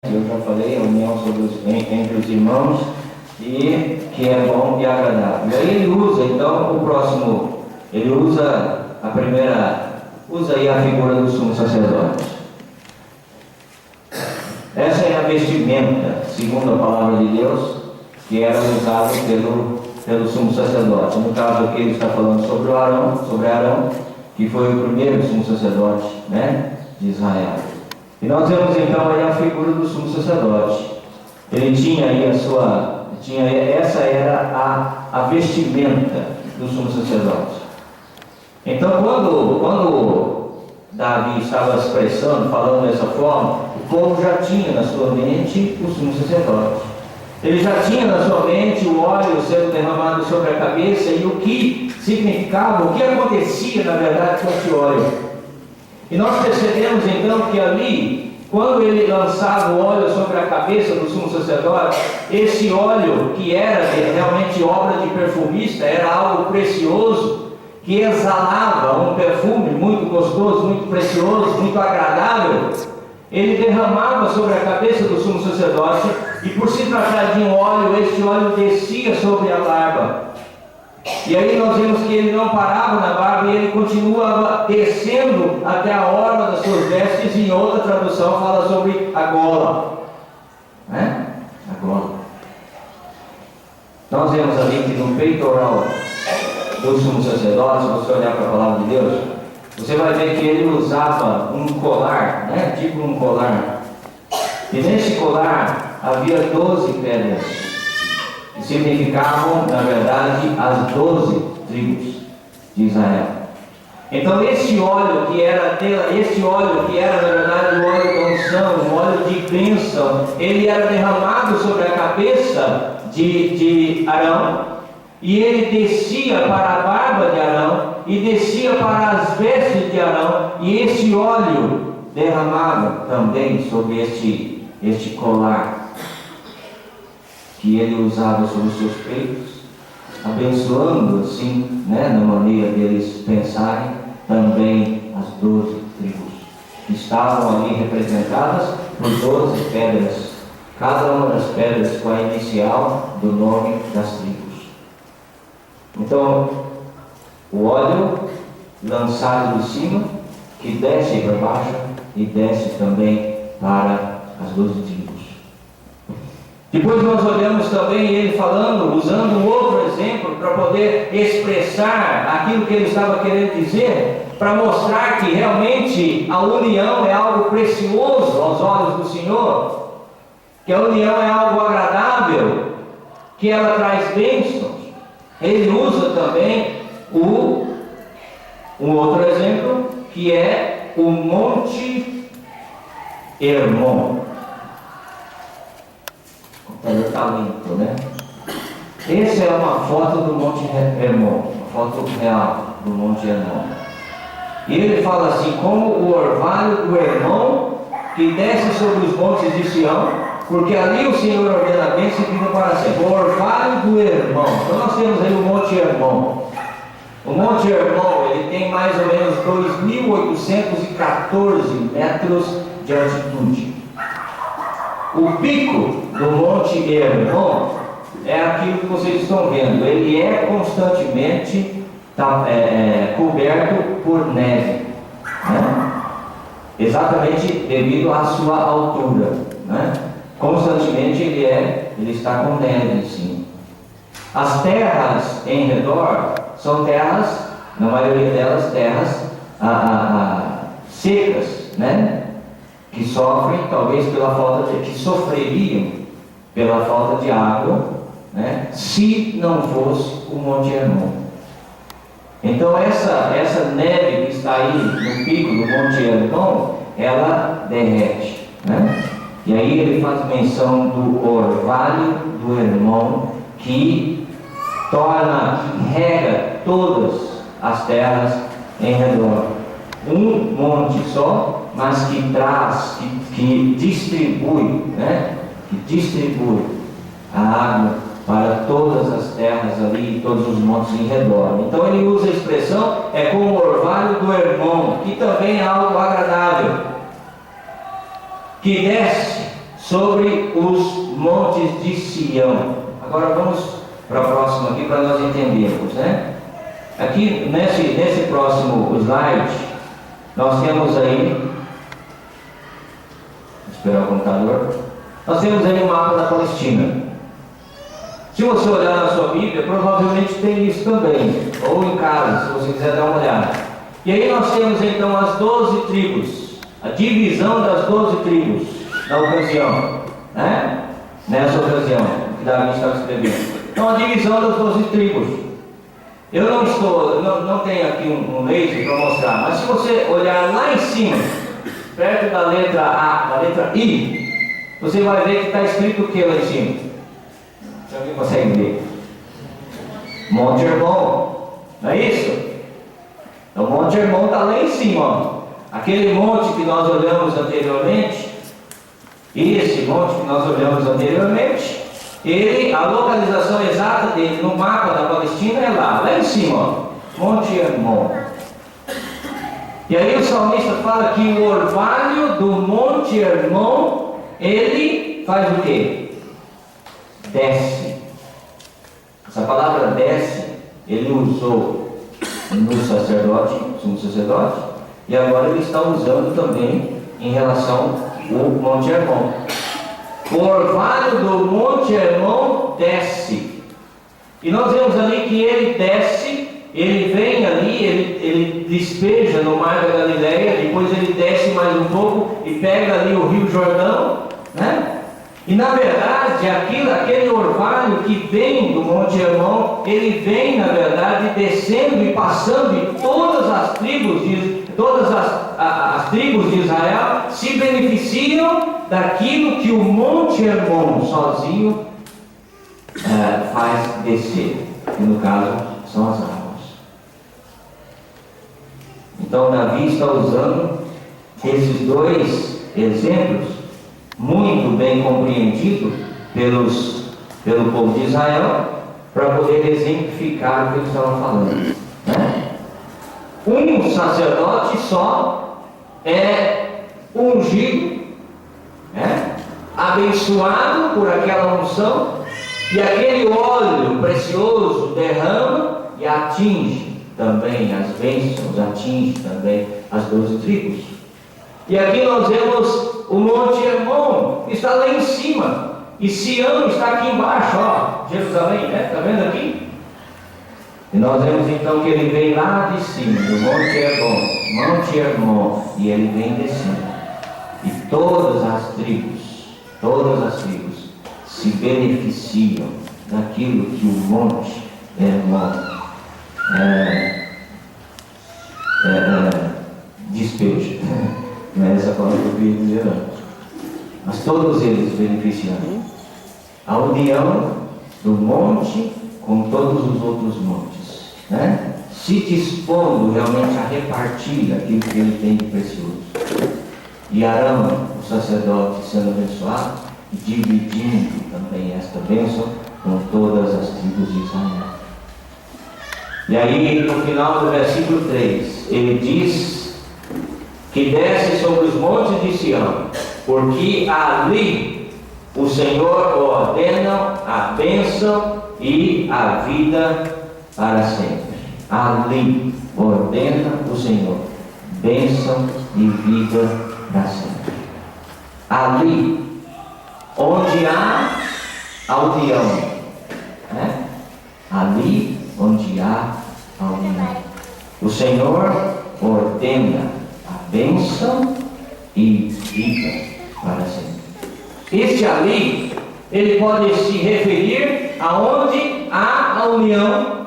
Eu já falei, a união entre os irmãos, e que é bom e agradável. E aí ele usa, então, o próximo, ele usa a primeira, usa aí a figura do sumo sacerdote. Essa é a vestimenta, segundo a palavra de Deus, que era usada pelo sumo sacerdote. No caso aqui ele está falando sobre Arão, que foi o primeiro sumo sacerdote, de Israel. E nós vemos então aí a figura do sumo sacerdote. Ele tinha aí essa era a vestimenta do sumo sacerdote. Então quando Davi estava expressando, falando dessa forma, o povo já tinha na sua mente o sumo sacerdote. Ele já tinha na sua mente o óleo sendo derramado sobre a cabeça e o que significava, o que acontecia na verdade com esse óleo. E nós percebemos então que ali, quando ele lançava o óleo sobre a cabeça do sumo sacerdote, esse óleo, que era realmente obra de perfumista, era algo precioso, que exalava um perfume muito gostoso, muito precioso, muito agradável. Ele derramava sobre a cabeça do sumo sacerdote, e por se tratar de um óleo, este óleo descia sobre a barba. E aí nós vemos que ele não parava na barba e ele continuava descendo até a orla das suas vestes, e em outra tradução fala sobre a gola. A gola. Nós vemos ali que no peitoral do sumo sacerdote, se você olhar para a palavra de Deus, você vai ver que ele usava um colar, tipo um colar. E nesse colar havia 12 pedras, que significavam, na verdade, as 12 tribos de Israel. Então este óleo que era, na verdade, o óleo da unção, o óleo de bênção, ele era derramado sobre a cabeça de Arão, e ele descia para a barba de Arão, e descia para as vestes de Arão, e este óleo derramado também sobre este colar, que ele usava sobre os seus peitos, abençoando assim, na maneira deles pensarem, também as 12 tribos, que estavam ali representadas por 12 pedras, cada uma das pedras com a inicial do nome das tribos. Então, o óleo lançado de cima, que desce para baixo e desce também para as 12 tribos. Depois nós olhamos também ele falando, usando um outro exemplo para poder expressar aquilo que ele estava querendo dizer, para mostrar que realmente a união é algo precioso aos olhos do Senhor, que a união é algo agradável, que ela traz bênçãos. Ele usa também um outro exemplo, que é o Monte Hermon. Está limpo, Essa é uma foto do Monte Hermon, uma foto real do Monte Hermon. E ele fala assim: como o orvalho do Hermon que desce sobre os montes de Sião, porque ali o Senhor ordena a bênção e fica para sempre. O orvalho do Hermon. Então nós temos aí o Monte Hermon. O Monte Hermon, ele tem mais ou menos 2.814 metros de altitude. O pico do Monte Hermon é aquilo que vocês estão vendo. Ele é constantemente coberto por neve, exatamente devido à sua altura, Constantemente ele está com neve em cima. As terras em redor são terras, na maioria delas, terras secas, que sofrem talvez que sofreriam pela falta de água, se não fosse o Monte Hermon. Então essa neve que está aí no pico do Monte Hermon, ela derrete, E aí ele faz menção do orvalho do Hermon, que rega todas as terras em redor. Um monte só, mas que distribui, que distribui a água para todas as terras ali e todos os montes em redor. Então ele usa a expressão, é como o orvalho do Hermon, que também é algo agradável, que desce sobre os montes de Sião. Agora vamos para a próxima aqui para nós entendermos, né? Aqui nesse próximo slide, nós temos aí, esperar o computador, nós temos aí um mapa da Palestina. Se você olhar na sua Bíblia, provavelmente tem isso também, ou em casa, se você quiser dar uma olhada. E aí nós temos então as 12 tribos, a divisão das 12 tribos na ocasião, né? Nessa ocasião que Davi está escrevendo. Então a divisão das 12 tribos. Eu não tenho aqui um laser para mostrar, mas se você olhar lá em cima, perto da letra A, da letra I, você vai ver que está escrito o que lá em cima? Se alguém consegue ver? Monte Hermon, não é isso? Então o Monte Hermon está lá em cima, ó. Aquele monte que nós olhamos anteriormente, esse monte que nós olhamos anteriormente, a localização exata dele no mapa da Palestina é lá em cima, ó, Monte Hermon. E aí o salmista fala que o orvalho do Monte Hermon, ele faz o quê? Desce. Essa palavra desce, ele usou no sumo sacerdote, e agora ele está usando também em relação ao Monte Hermon. O orvalho do Monte Hermon desce. E nós vemos ali que ele desce, ele vem ali, ele despeja no mar da Galileia, depois ele desce mais um pouco e pega ali o Rio Jordão, né? E na verdade, aquele orvalho que vem do Monte Hermon, ele vem na verdade descendo e passando, e todas as tribos de Israel se beneficiam daquilo que o Monte Hermon sozinho faz descer, que no caso são as águas. Então Davi está usando esses dois exemplos muito bem compreendido pelo povo de Israel, para poder exemplificar o que eles estavam falando, né? Um sacerdote só é ungido, né? Abençoado por aquela unção, e aquele óleo precioso derrama e atinge também as bênçãos, atinge também as 12 tribos. E aqui nós vemos o Monte Hermon, que está lá em cima, e Sião está aqui embaixo, ó, Jerusalém, né? Está vendo aqui? E nós vemos então que ele vem lá de cima, do Monte Hermon, e ele vem descendo. E todas as tribos se beneficiam daquilo que o Monte Hermon despeja. Não é essa palavra que eu queria dizer, não. Mas todos eles beneficiam. A união do monte com todos os outros montes, né? Se dispondo realmente a repartir aquilo que ele tem de precioso. E Arão, o sacerdote, sendo abençoado, dividindo também esta bênção com todas as tribos de Israel. E aí, no final do versículo 3, ele diz que desce sobre os montes de Sião, porque ali o Senhor ordena a bênção e a vida para sempre. Ali ordena o Senhor bênção e vida para sempre. Ali onde há a união, né? Ali onde há a união, o Senhor ordena bênção e vida para sempre. Este ali, ele pode se referir aonde há a união.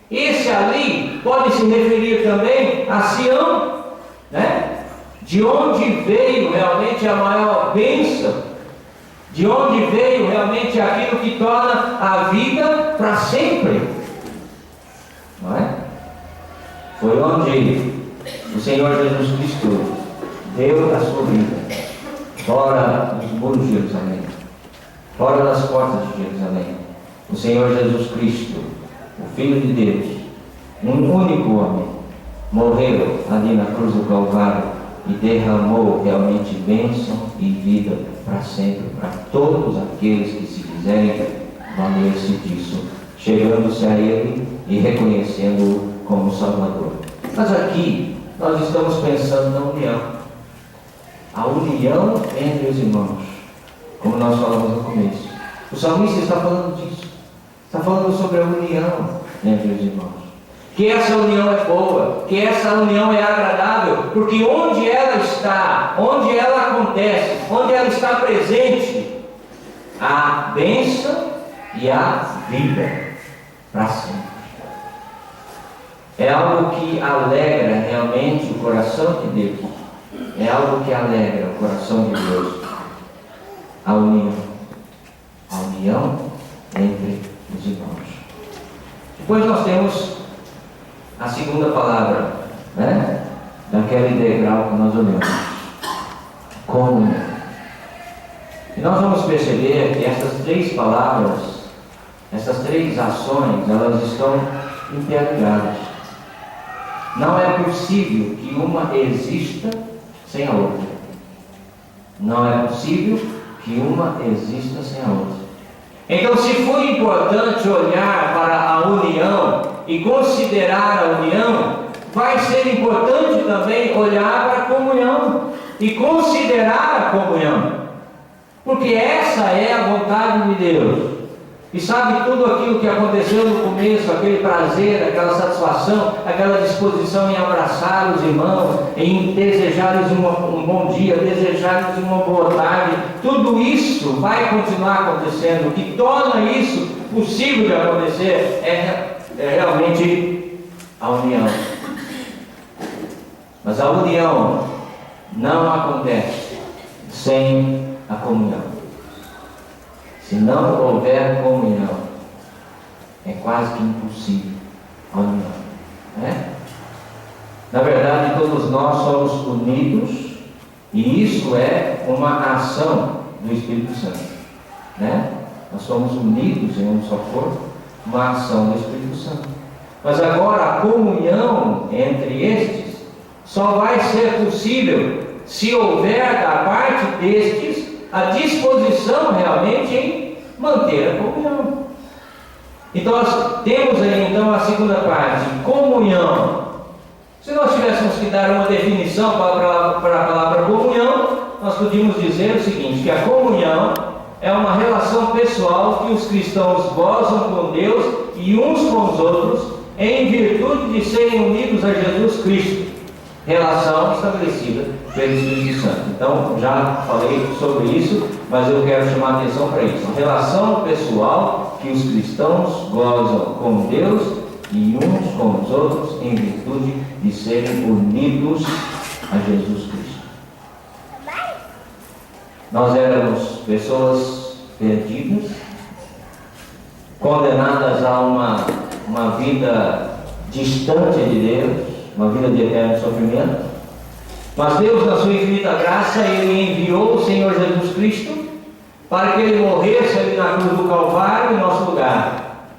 Esse ali pode se referir também a Sião, né? De onde veio realmente a maior bênção, de onde veio realmente aquilo que torna a vida para sempre, não é? Foi onde o Senhor Jesus Cristo deu a sua vida fora dos muros de Jerusalém, fora das portas de Jerusalém. O Senhor Jesus Cristo, o Filho de Deus, um único homem, morreu ali na cruz do Calvário e derramou realmente bênção e vida para sempre, para todos aqueles que se quiserem valer-se disso, chegando-se a Ele e reconhecendo-o como Salvador. Mas aqui nós estamos pensando na união, a união entre os irmãos, como nós falamos no começo. O salmista está falando disso, está falando sobre a união entre os irmãos. Que essa união é boa, que essa união é agradável, porque onde ela está, onde ela acontece, onde ela está presente, há bênção e há vida para sempre. É algo que alegra realmente o coração de Deus, é algo que alegra o coração de Deus, a união entre os irmãos. Depois nós temos a segunda palavra, daquele degrau que nós olhamos, comunhão. E nós vamos perceber que essas três palavras, essas três ações, elas estão interligadas. Não é possível que uma exista sem a outra. Não é possível que uma exista sem a outra. Então, se foi importante olhar para a união e considerar a união, vai ser importante também olhar para a comunhão e considerar a comunhão, porque essa é a vontade de Deus. E sabe, tudo aquilo que aconteceu no começo, aquele prazer, aquela satisfação, aquela disposição em abraçar os irmãos, em desejar-lhes um bom dia, desejar-lhes uma boa tarde, tudo isso vai continuar acontecendo. O que torna isso possível de acontecer é realmente a união. Mas a união não acontece sem a comunhão. Se não houver comunhão, é quase que impossível a união. Na verdade, todos nós somos unidos, e isso é uma ação do Espírito Santo. Nós somos unidos em um só corpo, uma ação do Espírito Santo. Mas agora a comunhão entre estes só vai ser possível se houver da parte destes a disposição realmente em manter a comunhão. Então nós temos aí então a segunda parte, comunhão. Se nós tivéssemos que dar uma definição para a palavra comunhão, nós podíamos dizer o seguinte, que a comunhão é uma relação pessoal que os cristãos gozam com Deus e uns com os outros em virtude de serem unidos a Jesus Cristo. Relação estabelecida pelo Espírito Santo. Então, já falei sobre isso, mas eu quero chamar a atenção para isso. A relação pessoal que os cristãos gozam com Deus e uns com os outros em virtude de serem unidos a Jesus Cristo. Nós éramos pessoas perdidas, condenadas a uma vida distante de Deus, uma vida de eterno sofrimento. Mas Deus, na sua infinita graça, Ele enviou o Senhor Jesus Cristo para que Ele morresse ali na cruz do Calvário em nosso lugar.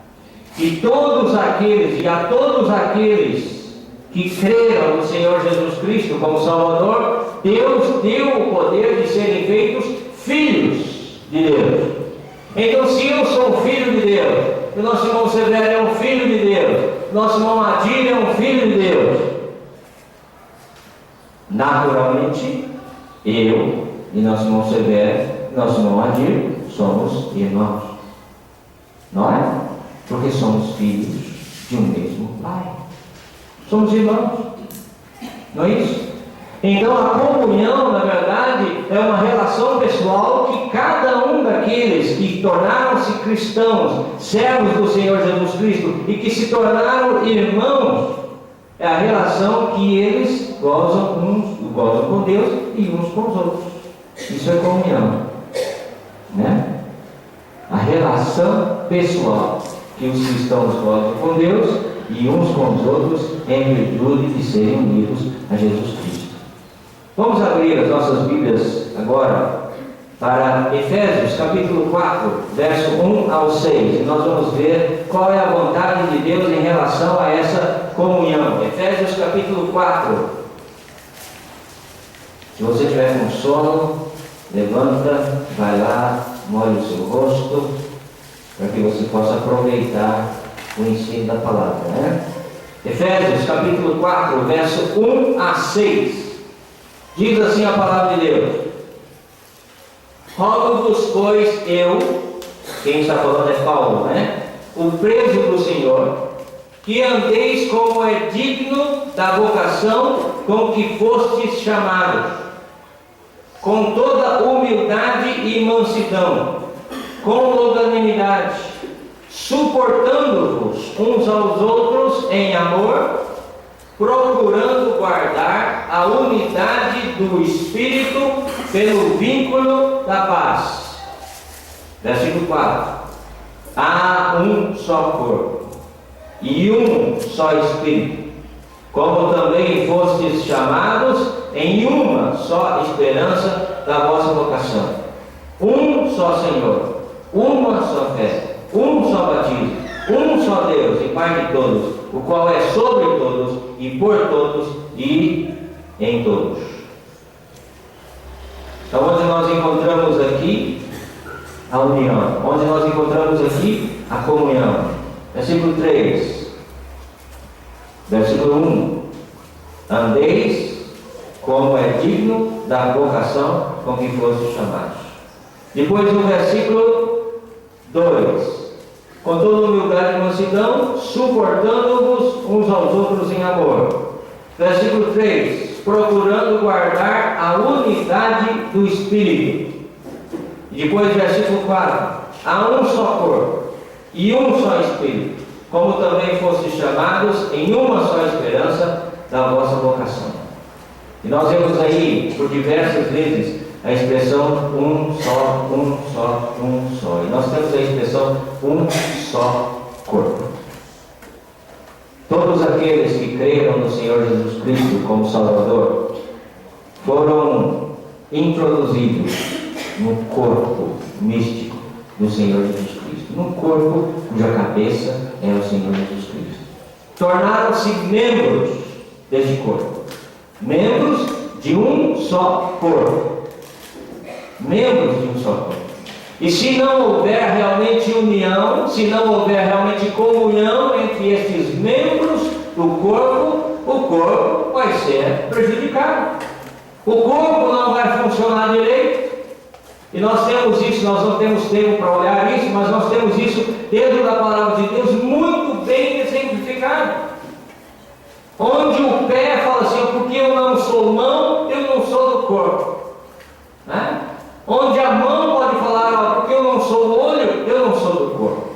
E a todos aqueles que creram no Senhor Jesus Cristo como Salvador, Deus deu o poder de serem feitos filhos de Deus. Então, se eu sou filho de Deus, o nosso irmão Severo é um filho de Deus, nosso irmão Adir é um filho de Deus, naturalmente, eu e nosso irmão Severo, nosso irmão Adir, somos irmãos. Não é? Porque somos filhos de um mesmo Pai. Somos irmãos. Não é isso? Então a comunhão, na verdade, é uma relação pessoal que cada um daqueles que tornaram-se cristãos, servos do Senhor Jesus Cristo e que se tornaram irmãos, é a relação que eles gozam com Deus e uns com os outros. Isso é comunhão, A relação pessoal que os cristãos gozam com Deus e uns com os outros em virtude de serem unidos a Jesus Cristo. Vamos abrir as nossas Bíblias agora para Efésios capítulo 4, verso 1 ao 6. E nós vamos ver qual é a vontade de Deus em relação a essa comunhão. Efésios capítulo 4. Se você tiver com sono, levanta, vai lá, molhe o seu rosto, para que você possa aproveitar o ensino da palavra, né? Efésios capítulo 4, verso 1 a 6. Diz assim a palavra de Deus: rogo-vos, pois, eu, quem está falando é Paulo, né? O preso do Senhor, que andeis como é digno da vocação com que fostes chamados, com toda humildade e mansidão, com longanimidade, suportando-vos uns aos outros em amor, procurando guardar a unidade do Espírito pelo vínculo da paz. Versículo 4. Há um só corpo e um só Espírito, como também fostes chamados em uma só esperança da vossa vocação. Um só Senhor, uma só fé, um só batismo, um só Deus e Pai de todos, o qual é sobre todos e por todos e em todos. Então, onde nós encontramos aqui a união, onde nós encontramos aqui a comunhão. Versículo 3, versículo 1: andeis como é digno da vocação com que fostes chamados. Depois no versículo 2: com toda humildade e mansidão, suportando-vos uns aos outros em amor. Versículo 3: procurando guardar a unidade do Espírito. E depois, versículo 4: há um só corpo e um só Espírito, como também fostes chamados em uma só esperança da vossa vocação. E nós vemos aí, por diversas vezes, a expressão um só, um só, um só. E nós temos a expressão um só corpo. Todos aqueles que creram no Senhor Jesus Cristo como Salvador foram introduzidos no corpo místico do Senhor Jesus Cristo, no corpo cuja cabeça é o Senhor Jesus Cristo. Tornaram-se membros deste corpo, membros de um só corpo, membros de um só corpo. E se não houver realmente união, se não houver realmente comunhão entre estes membros do corpo, o corpo vai ser prejudicado. O corpo não vai funcionar direito. E nós temos isso, nós não temos tempo para olhar isso, mas nós temos isso dentro da palavra de Deus muito bem exemplificado. Onde o pé fala assim: porque eu não sou mão, eu não sou do corpo, né? Onde a mão pode falar: porque eu não sou olho, eu não sou do corpo.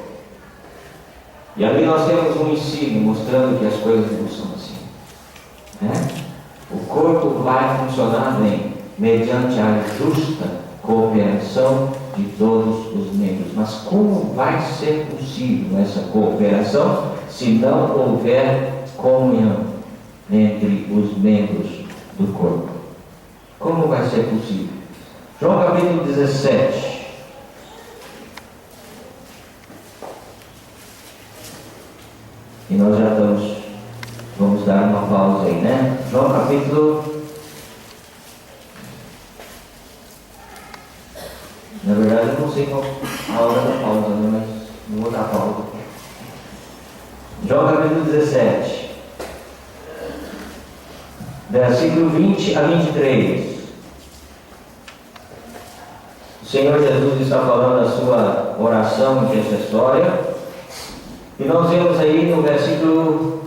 E ali nós temos um ensino mostrando que as coisas não são assim, né? O corpo vai funcionar bem mediante a justa cooperação de todos os membros. Mas como vai ser possível essa cooperação se não houver comunhão entre os membros do corpo? Como vai ser possível? João capítulo 17. E nós já vamos dar uma pausa aí, né? João capítulo... Na verdade eu não sei qual a hora da pausa, né? Mas não vou dar pausa. João capítulo 17. Versículo 20 a 23. O Senhor Jesus está falando a sua oração intercessória. E nós vemos aí no versículo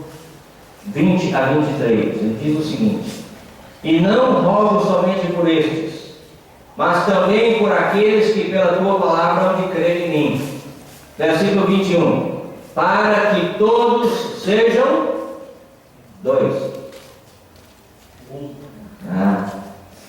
20 a 23. Ele diz o seguinte: e não rogo somente por estes, mas também por aqueles que pela tua palavra hão de crer em mim. Versículo 21. Para que todos sejam dois.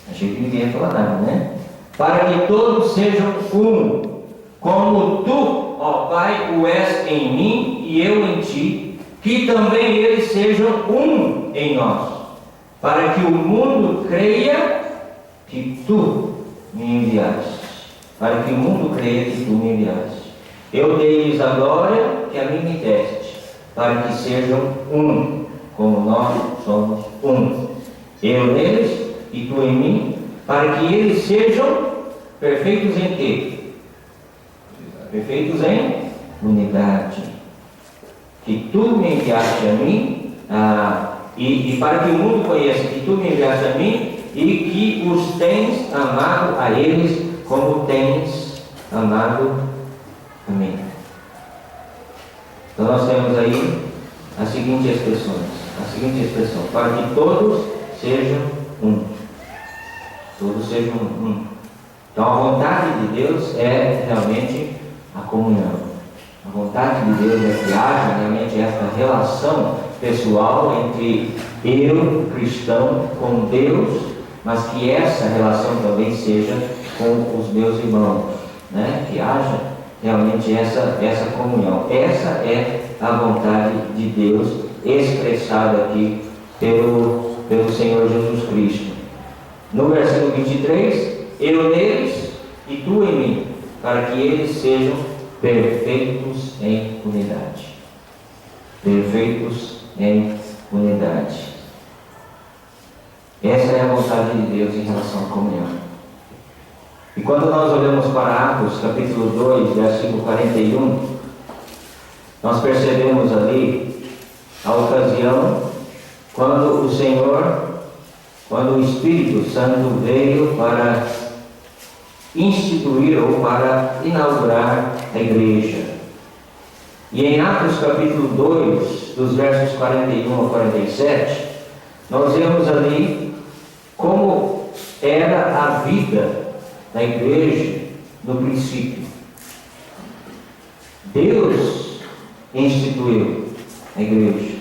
Achei que ninguém ia falar nada, né? Para que todos sejam um, como tu, ó Pai, o és em mim e eu em ti, que também eles sejam um em nós, para que o mundo creia que tu me enviaste. Para que o mundo creia que tu me enviaste. Eu dei-lhes a glória que a mim me deste, para que sejam um, como nós somos um. Eu neles e tu em mim, para que eles sejam perfeitos em quê? Perfeitos em unidade. Que tu me enviaste a mim, e para que o mundo conheça que tu me enviaste a mim e que os tens amado a eles como tens amado a mim. Então nós temos aí as seguintes expressão, para que todos sejam um. Todos sejam um. Então a vontade de Deus é realmente a comunhão. A vontade de Deus é que haja realmente esta relação pessoal entre eu, cristão, com Deus, mas que essa relação também seja com os meus irmãos, né? Que haja realmente essa comunhão. Essa é a vontade de Deus expressada aqui pelo Senhor Jesus Cristo. No versículo 23, eu neles e tu em mim, para que eles sejam perfeitos em unidade. Perfeitos em unidade. Essa é a vontade de Deus em relação à comunhão. E quando nós olhamos para Atos, capítulo 2, versículo 41, nós percebemos ali a ocasião quando o Espírito Santo veio para instituir ou para inaugurar a igreja. E em Atos capítulo 2, dos versos 41 a 47, nós vemos ali como era a vida da igreja no princípio. Deus instituiu a igreja.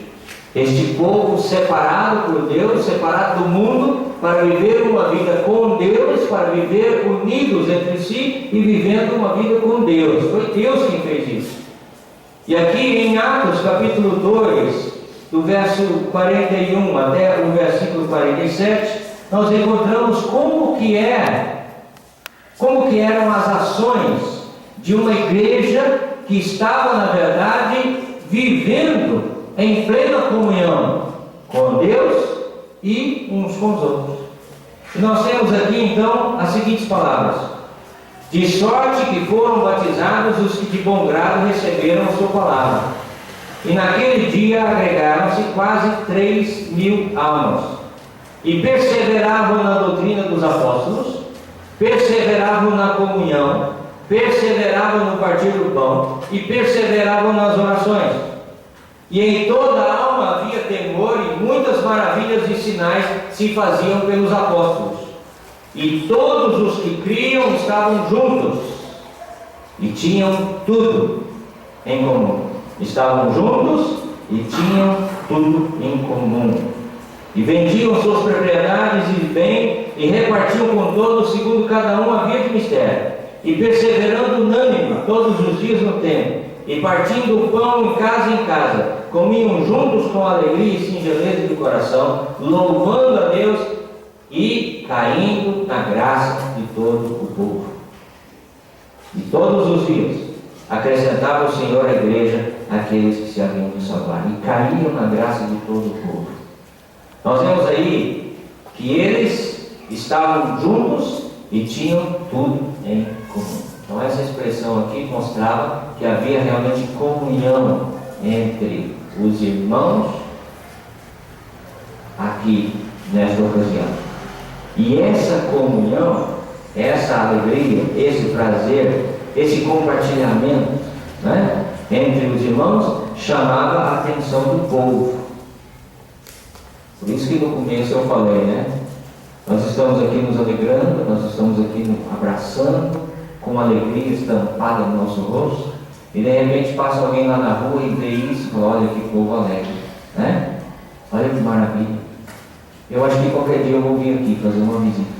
Este povo separado por Deus, separado do mundo, para viver uma vida com Deus, para viver unidos entre si e vivendo uma vida com Deus. Foi Deus quem fez isso. E aqui em Atos capítulo 2, do verso 41 até o versículo 47, nós encontramos como que eram as ações de uma igreja que estava, na verdade, vivendo em plena comunhão com Deus e uns com os outros. E nós temos aqui então as seguintes palavras: de sorte que foram batizados os que de bom grado receberam a sua palavra. E naquele dia agregaram-se quase 3.000 almas, e perseveravam na doutrina dos apóstolos, perseveravam na comunhão, perseveravam no partir do pão, e perseveravam nas orações. E em toda a alma havia temor, e muitas maravilhas e sinais se faziam pelos apóstolos. E todos os que criam estavam juntos, e tinham tudo em comum. Estavam juntos e tinham tudo em comum. E vendiam suas propriedades e bem, e repartiam com todos, segundo cada um havia de mistério. E perseverando unânime todos os dias no templo, e partindo o pão em casa, comiam juntos com alegria e singeleza do coração, louvando a Deus e caindo na graça de todo o povo. E todos os dias acrescentava o Senhor à igreja aqueles que se haviam de salvar, e caíam na graça de todo o povo. Nós vemos aí que eles estavam juntos e tinham tudo em comum. Então essa expressão aqui mostrava que havia realmente comunhão entre os irmãos aqui nesta ocasião. E essa comunhão, essa alegria, esse prazer, esse compartilhamento, né, entre os irmãos, chamava a atenção do povo. Por isso que no começo eu falei, né? Nós estamos aqui nos alegrando, nós estamos aqui nos abraçando, com alegria estampada no nosso rosto, e de repente passa alguém lá na rua e vê isso e fala: olha que povo alegre, né? Olha que maravilha. Eu acho que qualquer dia eu vou vir aqui fazer uma visita.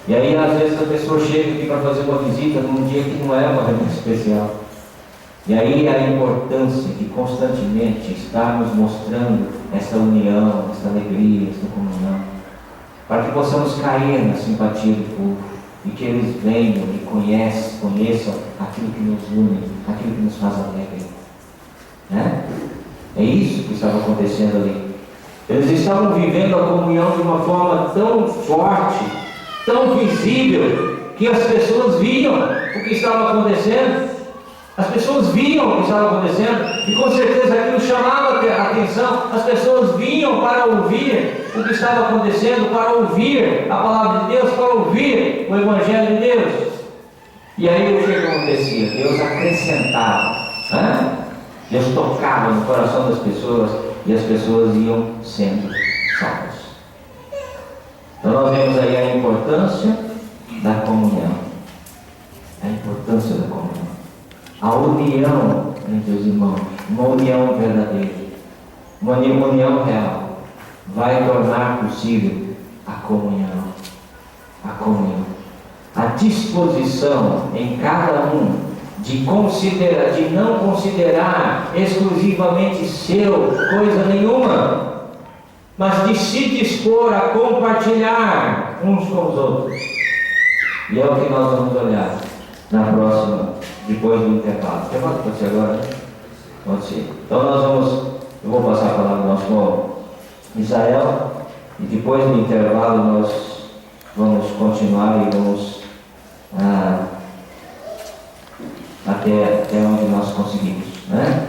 E aí às vezes a pessoa chega aqui para fazer uma visita num dia que não é uma reunião especial. E aí a importância de constantemente estarmos mostrando essa união, essa alegria, essa comunhão, para que possamos cair na simpatia do povo, e que eles venham e conheçam aquilo que nos une, aquilo que nos faz alegre, né? É isso que estava acontecendo ali. Eles estavam vivendo a comunhão de uma forma tão forte, tão visível, que as pessoas viam o que estava acontecendo. As pessoas viam o que estava acontecendo, e com certeza aquilo chamava a atenção. As pessoas vinham para ouvir o que estava acontecendo, para ouvir a palavra de Deus, para ouvir o Evangelho de Deus. E aí o que acontecia? Deus acrescentava, Deus tocava no coração das pessoas, e as pessoas iam sendo salvas. Então nós vemos aí a importância da comunhão. A importância da comunhão. A união entre os irmãos, uma união verdadeira, uma união real, vai tornar possível a comunhão. A comunhão. A disposição em cada um de não considerar exclusivamente seu coisa nenhuma, mas de se dispor a compartilhar uns com os outros. E é o que nós vamos olhar na próxima, depois do intervalo. O intervalo pode ser agora, né? Pode ser. Então eu vou passar a palavra ao nosso irmão Israel, e depois do intervalo nós vamos continuar e vamos até onde nós conseguimos, né?